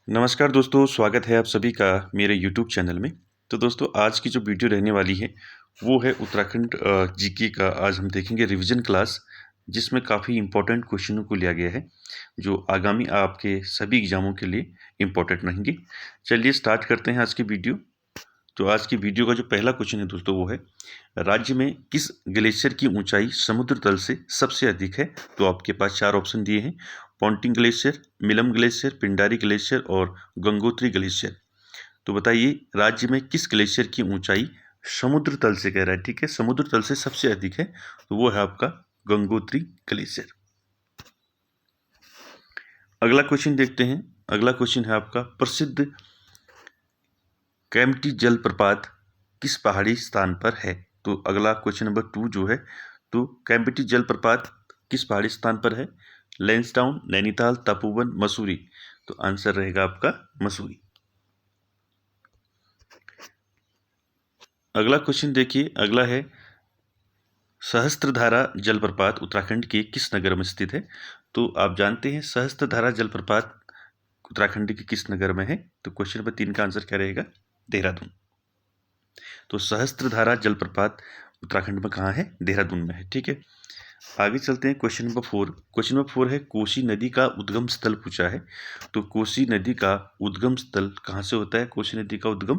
नमस्कार दोस्तों, स्वागत है आप सभी का मेरे यूट्यूब चैनल में। तो दोस्तों आज की जो वीडियो रहने वाली है वो है उत्तराखंड जीके का। आज हम देखेंगे रिवीजन क्लास, जिसमें काफ़ी इम्पोर्टेंट क्वेश्चनों को लिया गया है जो आगामी आपके सभी एग्जामों के लिए इम्पोर्टेंट रहेंगे। चलिए स्टार्ट करते हैं आज की वीडियो। तो आज की वीडियो का जो पहला क्वेश्चन है दोस्तों वो है, राज्य में किस ग्लेशियर की ऊंचाई समुद्र तल से सबसे अधिक है? तो आपके पास चार ऑप्शन दिए हैं, Ponting glacier, Milam glacier, Pindari glacier और गंगोत्री ग्लेशियर। तो बताइए राज्य में किस ग्लेशियर की ऊंचाई समुद्र तल से कह रहा है, ठीक है, समुद्र तल से सबसे अधिक है, तो वो है आपका गंगोत्री ग्लेशियर। अगला क्वेश्चन देखते हैं। अगला क्वेश्चन है आपका, प्रसिद्ध कैंपटी जलप्रपात किस पहाड़ी स्थान पर है? तो अगला क्वेश्चन नंबर 2 जो है, तो कैंपटी जलप्रपात किस पहाड़ी स्थान पर है? लैंसडाउन, नैनीताल, तपोवन, मसूरी। तो आंसर रहेगा आपका मसूरी। अगला क्वेश्चन देखिए, अगला है, सहस्त्रधारा जलप्रपात उत्तराखंड के किस नगर में स्थित है? तो आप जानते हैं सहस्त्रधारा जलप्रपात उत्तराखंड के किस नगर में है? तो क्वेश्चन नंबर 3 का आंसर क्या रहेगा? देहरादून। तो सहस्त्रधारा जलप्रपात उत्तराखंड में कहाँ है? देहरादून में है, ठीक है। आगे चलते हैं क्वेश्चन नंबर 4। क्वेश्चन नंबर 4 है, कोसी नदी का उद्गम स्थल पूछा है। तो कोसी नदी का उद्गम स्थल कहाँ से होता है? कोसी नदी का उद्गम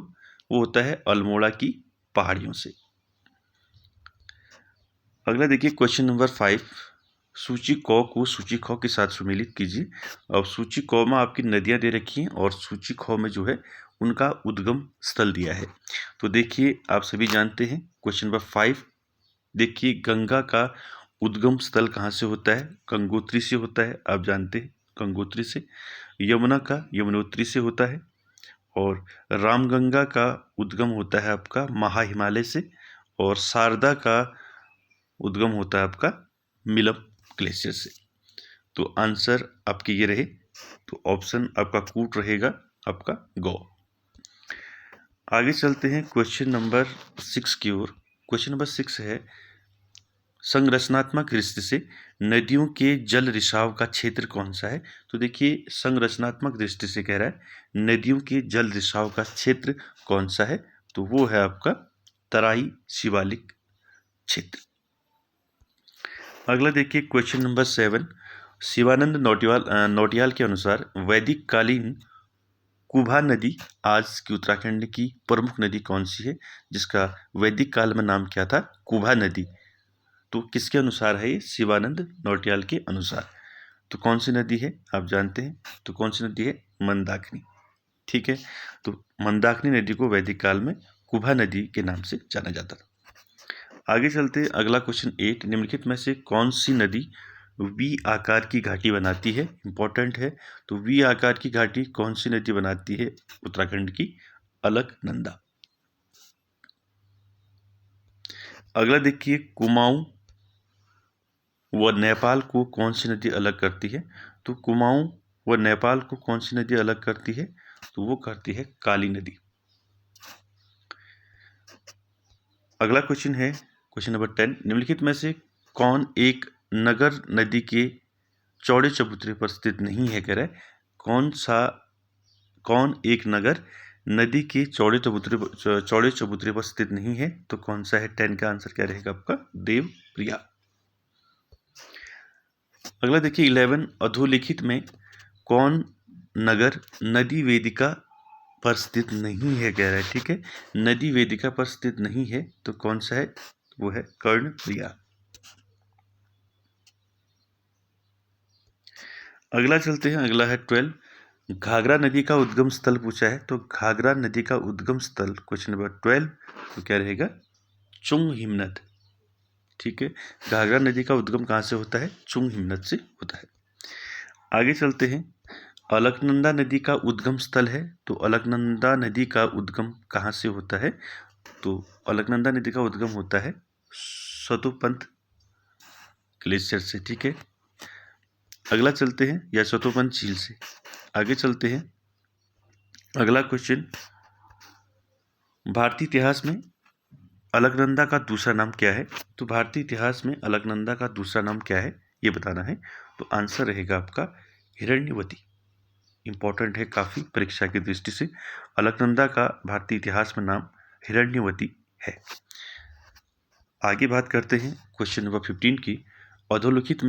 वो होता है अल्मोड़ा की पहाड़ियों से। अगला देखिए क्वेश्चन नंबर 5, सूची क को सूची ख के साथ सुमेलित कीजिए। अब सूची क में आपकी नदियां दे रखी हैं और सूची ख में जो है उनका उद्गम स्थल दिया है। तो देखिए आप सभी जानते हैं क्वेश्चन नंबर 5, देखिए गंगा का उद्गम स्थल कहाँ से होता है? गंगोत्री से होता है, आप जानते हैं गंगोत्री से। यमुना का यमुनोत्री से होता है और रामगंगा का उद्गम होता है आपका महा हिमालय से और शारदा का उद्गम होता है आपका मिलम ग्लेशियर से। तो आंसर आपके ये रहे, तो ऑप्शन आपका कूट रहेगा आपका गो। आगे चलते हैं क्वेश्चन नंबर 6 की ओर। क्वेश्चन नंबर 6 है, संरचनात्मक दृष्टि से नदियों के जल रिसाव का क्षेत्र कौन सा है? तो देखिए संरचनात्मक दृष्टि से कह रहा है नदियों के जल रिसाव का क्षेत्र कौन सा है? तो वो है आपका तराई शिवालिक क्षेत्र। अगला देखिए क्वेश्चन नंबर 7, शिवानंद नौटियाल के अनुसार वैदिक कालीन कुभा नदी आज की उत्तराखंड की प्रमुख नदी कौन सी है, जिसका वैदिक काल में नाम क्या था? कुभा नदी। तो किसके अनुसार है ये? शिवानंद नौटियाल के अनुसार। तो कौन सी नदी है आप जानते हैं? तो कौन सी नदी है? मंदाकिनी, ठीक है। तो मंदाकिनी नदी को वैदिक काल में कुभा नदी के नाम से जाना जाता था। आगे चलते अगला क्वेश्चन 8, निम्नलिखित में से कौन सी नदी वी आकार की घाटी बनाती है? इंपॉर्टेंट है। तो वी आकार की घाटी कौन सी नदी बनाती है उत्तराखंड की? अलकनंदा। अगला देखिए, कुमाऊं व नेपाल को कौन सी नदी अलग करती है? तो कुमाऊं व नेपाल को कौन सी नदी अलग करती है? तो वो करती है काली नदी। अगला क्वेश्चन है क्वेश्चन नंबर 10, निम्नलिखित में से कौन एक नगर नदी के चौड़े चबूतरे पर स्थित नहीं है? कह रहा है कौन एक नगर नदी के चौड़े चबूतरे पर स्थित नहीं है? तो कौन सा है? 10 का आंसर क्या रहेगा आपका? देवप्रिया। अगला देखिए 11, अधोलिखित में कौन नगर नदी वेदिका पर स्थित नहीं है? कह रहा है, ठीक है, नदी वेदिका पर स्थित नहीं है, तो कौन सा है? वो है कर्णप्रिया। अगला चलते हैं, अगला है 12, घाघरा नदी का उद्गम स्थल पूछा है। तो घाघरा नदी का उद्गम स्थल क्वेश्चन नंबर 12 तो क्या रहेगा? चुंग हिमनद, ठीक है। घाघरा नदी का उद्गम कहाँ से होता है? चुंग हिमनद से होता है। आगे चलते हैं, अलकनंदा नदी का उद्गम स्थल है। तो अलकनंदा नदी का उद्गम कहाँ से होता है? तो अलकनंदा नदी का उद्गम होता है सतोपंथ ग्लेशियर से, ठीक है। अगला चलते हैं, या सतोपंथ झील से। आगे चलते हैं, अगला क्वेश्चन, भारतीय इतिहास में अलकनंदा का दूसरा नाम क्या है? तो भारतीय इतिहास में अलकनंदा का दूसरा नाम क्या है ये बताना है। तो आंसर रहेगा आपका हिरण्यवती। इम्पोर्टेंट है काफ़ी परीक्षा की दृष्टि से। अलकनंदा का भारतीय इतिहास में नाम हिरण्यवती है। आगे बात करते हैं क्वेश्चन नंबर 15 की। अधोलिखित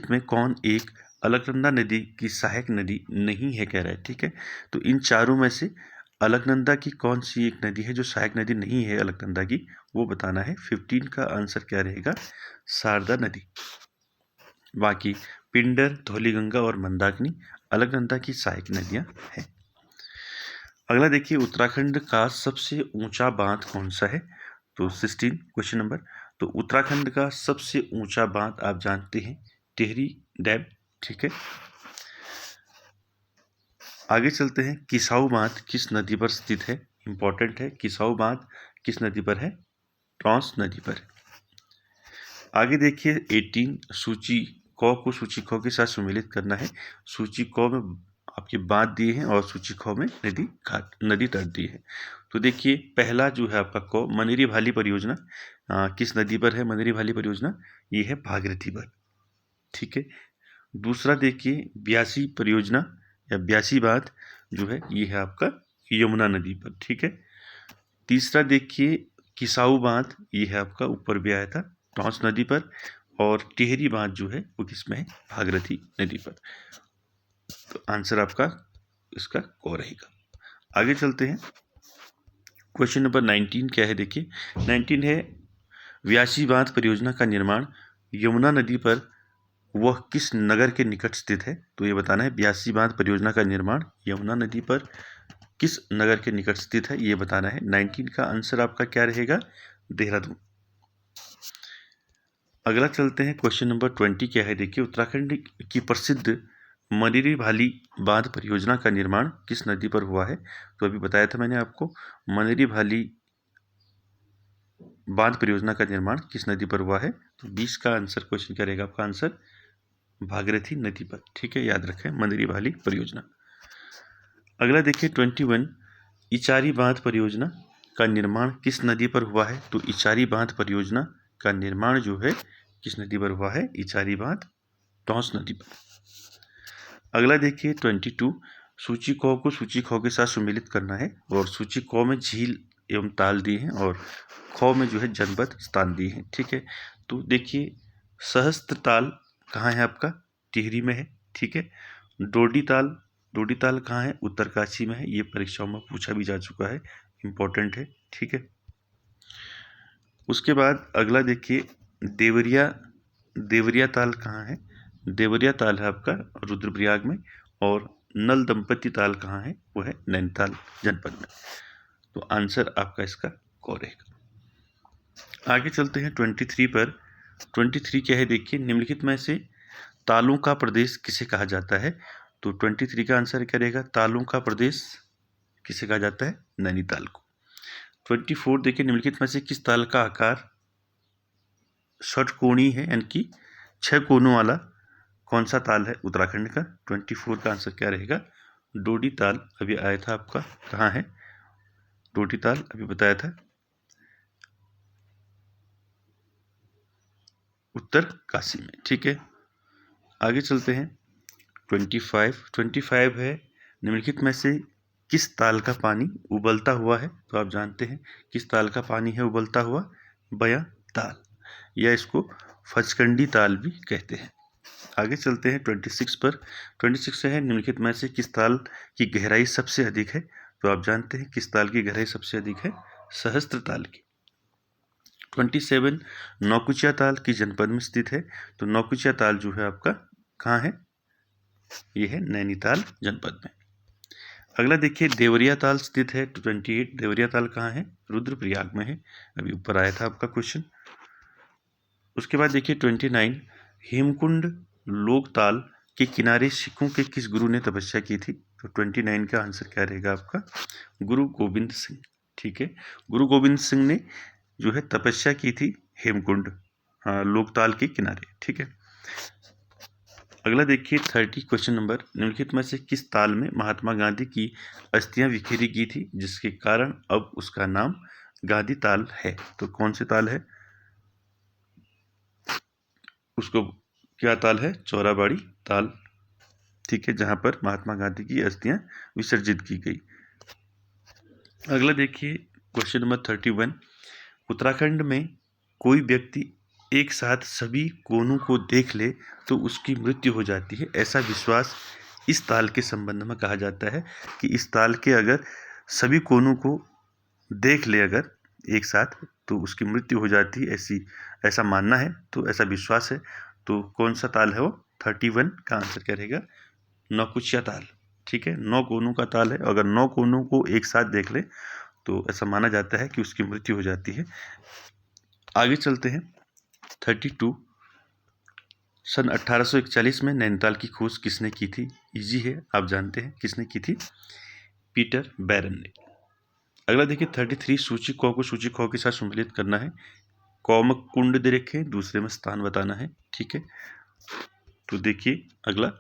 में कौन एक अलकनंदा नदी की सहायक नदी नहीं है कह रहा है। ठीक है, तो इन चारों में से अलकनंदा की कौन सी एक नदी है जो सहायक नदी नहीं है अलकनंदा की, वो बताना है। 15 का आंसर क्या रहेगा? शारदा नदी। बाकी पिंडर, धौलीगंगा और मंदाकिनी अलकनंदा की सहायक नदियां हैं। अगला देखिए, उत्तराखंड का सबसे ऊंचा बांध कौन सा है? तो 16 क्वेश्चन नंबर। तो उत्तराखंड का सबसे ऊंचा बांध आप जानते हैं, टिहरी डैम। ठीक है, आगे चलते हैं। किसाऊ बांध किस नदी पर स्थित है? इंपॉर्टेंट है, किसाऊ बांध किस नदी पर है? ट्रांस नदी पर। आगे देखिए 18, सूची क को सूची ख के साथ सम्मिलित करना है। सूची क में आपके बांध दिए हैं और सूची ख में नदी तट दी है। तो देखिए पहला जो है आपका क, मनेरी भाली परियोजना किस नदी पर है? मनेरी भाली परियोजना ये है भागीरथी पर। ठीक है, दूसरा देखिए ब्यासी परियोजना या ब्यासी बांध जो है ये है आपका यमुना नदी पर। ठीक है, तीसरा देखिए किसाऊ बांध, ये है आपका ऊपर भी आया था टॉन्स नदी पर। और टिहरी बांध जो है वो किसमें है? भागीरथी नदी पर। तो आंसर आपका इसका क रहेगा। आगे चलते हैं, क्वेश्चन नंबर 19 क्या है देखिए। 19 है, व्यासी बांध परियोजना का निर्माण यमुना नदी पर वह किस नगर के निकट स्थित है? तो ये बताना है। ब्यासी बांध परियोजना का निर्माण यमुना नदी पर किस नगर के निकट स्थित है, ये बताना है। 19 का आंसर आपका क्या रहेगा? देहरादून। अगला चलते हैं, क्वेश्चन नंबर 20 क्या है देखिए। उत्तराखंड की प्रसिद्ध मनेरी भाली बांध परियोजना का निर्माण किस नदी पर हुआ है? तो अभी बताया था मैंने आपको, मनेरी भाली बांध परियोजना का निर्माण किस नदी पर हुआ है? तो 20 का आंसर क्वेश्चन क्या रहेगा आपका आंसर? भागीरथी नदी पर। ठीक है, याद रखें मनेरी भाली परियोजना। अगला देखिए 21, इचारी बांध परियोजना का निर्माण किस नदी पर हुआ है? तो इचारी बांध परियोजना का निर्माण जो है किस नदी पर हुआ है? इचारी बांध टॉन्स नदी पर। अगला देखिए 22, सूची क को सूची ख के साथ सम्मिलित करना है। और सूची क में झील एवं ताल दिए हैं और ख में जो है जनपद स्थान दिए हैं। ठीक है, तो देखिए सहस्त्र ताल कहाँ है आपका? टिहरी में है। ठीक है, डोडी ताल कहाँ है? उत्तरकाशी में है। ये परीक्षाओं में पूछा भी जा चुका है, इम्पोर्टेंट है। ठीक है, उसके बाद अगला देखिए देवरिया ताल कहाँ है? देवरिया ताल है आपका रुद्रप्रयाग में। और नल दंपति ताल कहाँ है? वो है नैनीताल जनपद में। तो आंसर आपका इसका क रहेगा। आगे चलते हैं 23 पर। 23 क्या है देखिए, निम्नलिखित में से तालों का प्रदेश किसे कहा जाता है? तो 23 का आंसर क्या रहेगा? तालों का प्रदेश किसे कहा जाता है? नैनीताल को। 24 देखिए, निम्नलिखित में से किस ताल का आकार षटकोणीय है, यानी कि 6 कोनों वाला कौन सा ताल है उत्तराखंड का? 24 का आंसर क्या रहेगा? डोडी ताल। अभी आया था आपका, कहाँ है डोडी ताल? अभी बताया था उत्तर काशी में। ठीक है, आगे चलते हैं 25 है, निम्नलिखित में से किस ताल का पानी उबलता हुआ है? तो आप जानते हैं किस ताल का पानी है उबलता हुआ? बया ताल, या इसको फचकंडी ताल भी कहते हैं। आगे चलते हैं 26 पर। 26 है, निम्नलिखित में से किस ताल की गहराई सबसे अधिक है? तो आप जानते हैं किस ताल की गहराई सबसे अधिक है? सहस्त्र ताल की। 27, नौकुचिया ताल किस जनपद में स्थित है? तो नौकुचिया ताल जो है आपका कहाँ है? यह है नैनीताल जनपद में। अगला देखिए देवरिया ताल स्थित है। 28, देवरिया ताल कहाँ है? रुद्रप्रयाग में है। अभी ऊपर आया था आपका क्वेश्चन। उसके बाद देखिए 29, हेमकुंड लोकताल के किनारे सिखों के किस गुरु ने तपस्या की थी? तो 29 का आंसर क्या रहेगा आपका? गुरु गोविंद सिंह। ठीक है, गुरु गोविंद सिंह ने जो है तपस्या की थी हेमकुंड लोकताल के किनारे। ठीक है, अगला देखिए 30 क्वेश्चन नंबर, निम्नलिखित में से किस ताल में महात्मा गांधी की अस्थियां बिखेरी गई थी जिसके कारण अब उसका नाम गांधी ताल है? तो कौन से ताल है उसको? क्या ताल है? चौराबाड़ी ताल ठीक है, जहाँ पर महात्मा गांधी की अस्थियां विसर्जित की गई। अगला देखिए क्वेश्चन नंबर 31। उत्तराखंड में कोई व्यक्ति एक साथ सभी कोनों को देख ले तो उसकी मृत्यु हो जाती है, ऐसा विश्वास इस ताल के संबंध में कहा जाता है कि इस ताल के अगर सभी कोनों को देख ले अगर एक साथ तो उसकी मृत्यु हो जाती है, ऐसा मानना है, तो ऐसा विश्वास है। तो कौन सा ताल है वो? 31 का आंसर क्या रहेगा? नौकुचिया ताल। ठीक है, 9 कोनों का ताल है, अगर 9 कोनों को एक साथ देख ले तो ऐसा माना जाता है कि उसकी मृत्यु हो जाती है। आगे चलते हैं 32। सन 1841 में नैनीताल की खोज किसने की थी? इजी है, आप जानते हैं किसने की थी, पीटर बैरन ने। अगला देखिए 33। सूची क को सूची ख के साथ सम्मिलित करना है। क में कुंड दे रखे, दूसरे में स्थान बताना है। ठीक है, तो देखिए अगला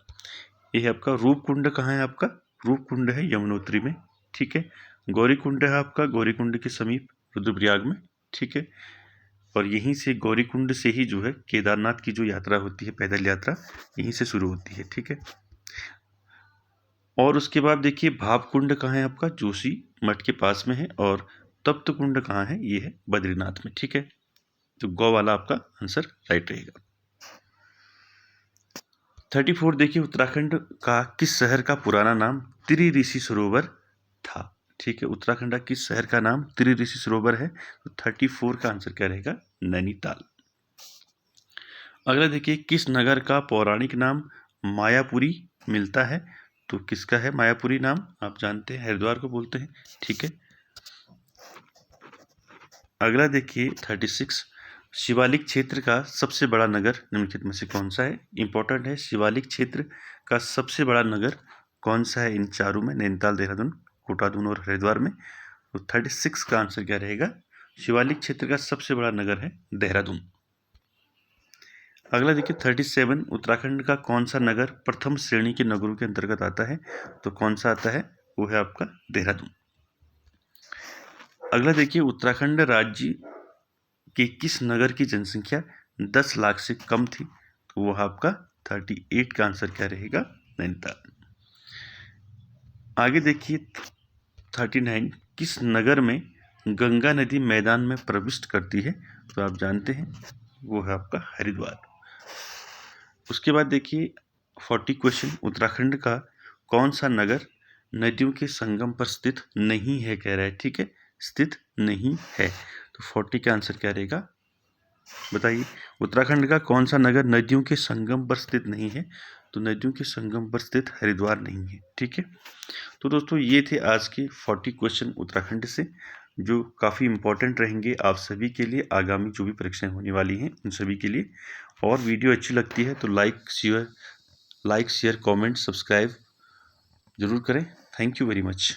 ये है आपका रूप कुंड। कहाँ है आपका? रूप कुंड है यमुनोत्री में। ठीक है, गौरी कुंड है आपका गौरी कुंड के समीप रुद्रप्रयाग में। ठीक है, और यहीं से गौरी कुंड से ही जो है केदारनाथ की जो यात्रा होती है, पैदल यात्रा, यहीं से शुरू होती है। ठीक है, और उसके बाद देखिए भाव कुंड कहाँ है आपका? जोशी मठ के पास में है। और तप्त कुंड कहाँ है? ये है बद्रीनाथ में। ठीक है, तो गौ वाला आपका आंसर राइट रहेगा। 34 देखिए उत्तराखंड का किस शहर का पुराना नाम त्रिऋषि सरोवर था? ठीक है, उत्तराखंड का किस शहर का नाम त्रिऋषि सरोवर है? तो 34 का आंसर क्या रहेगा? नैनीताल। अगला देखिए किस नगर का पौराणिक नाम मायापुरी मिलता है? तो किसका है मायापुरी नाम? आप जानते हैं हरिद्वार को बोलते हैं। ठीक है, अगला देखिए 36। शिवालिक क्षेत्र का सबसे बड़ा नगर निम्नलिखित में से कौन सा है? इंपॉर्टेंट है, शिवालिक क्षेत्र का सबसे बड़ा नगर कौन सा है इन चारों में? नैनीताल, देहरादून, कोटादून और हरिद्वार में। तो 36 का आंसर क्या रहेगा? शिवालिक क्षेत्र का सबसे बड़ा नगर है देहरादून। अगला देखिए 37। उत्तराखंड का कौन सा नगर प्रथम श्रेणी के नगरों के अंतर्गत आता है? तो कौन सा आता है? वो है आपका देहरादून। अगला देखिए उत्तराखंड राज्य के किस नगर की जनसंख्या 10 लाख से कम थी? तो वो आपका 38 का आंसर क्या रहेगा? नैनीताल। आगे देखिए 39। किस नगर में गंगा नदी मैदान में प्रविष्ट करती है? तो आप जानते हैं वो है आपका हरिद्वार। उसके बाद देखिए 40 क्वेश्चन। उत्तराखंड का कौन सा नगर नदियों के संगम पर स्थित नहीं है कह रहा है। ठीक है, स्थित नहीं है, तो 40 का आंसर क्या रहेगा? बताइए, उत्तराखंड का कौन सा नगर नदियों के संगम पर स्थित नहीं है? तो नदियों के संगम पर स्थित हरिद्वार नहीं है। ठीक है, तो दोस्तों ये थे आज के 40 क्वेश्चन उत्तराखंड से, जो काफ़ी इंपॉर्टेंट रहेंगे आप सभी के लिए, आगामी जो भी परीक्षाएं होने वाली हैं उन सभी के लिए। और वीडियो अच्छी लगती है तो लाइक शेयर कमेंट सब्सक्राइब जरूर करें। Thank you very much.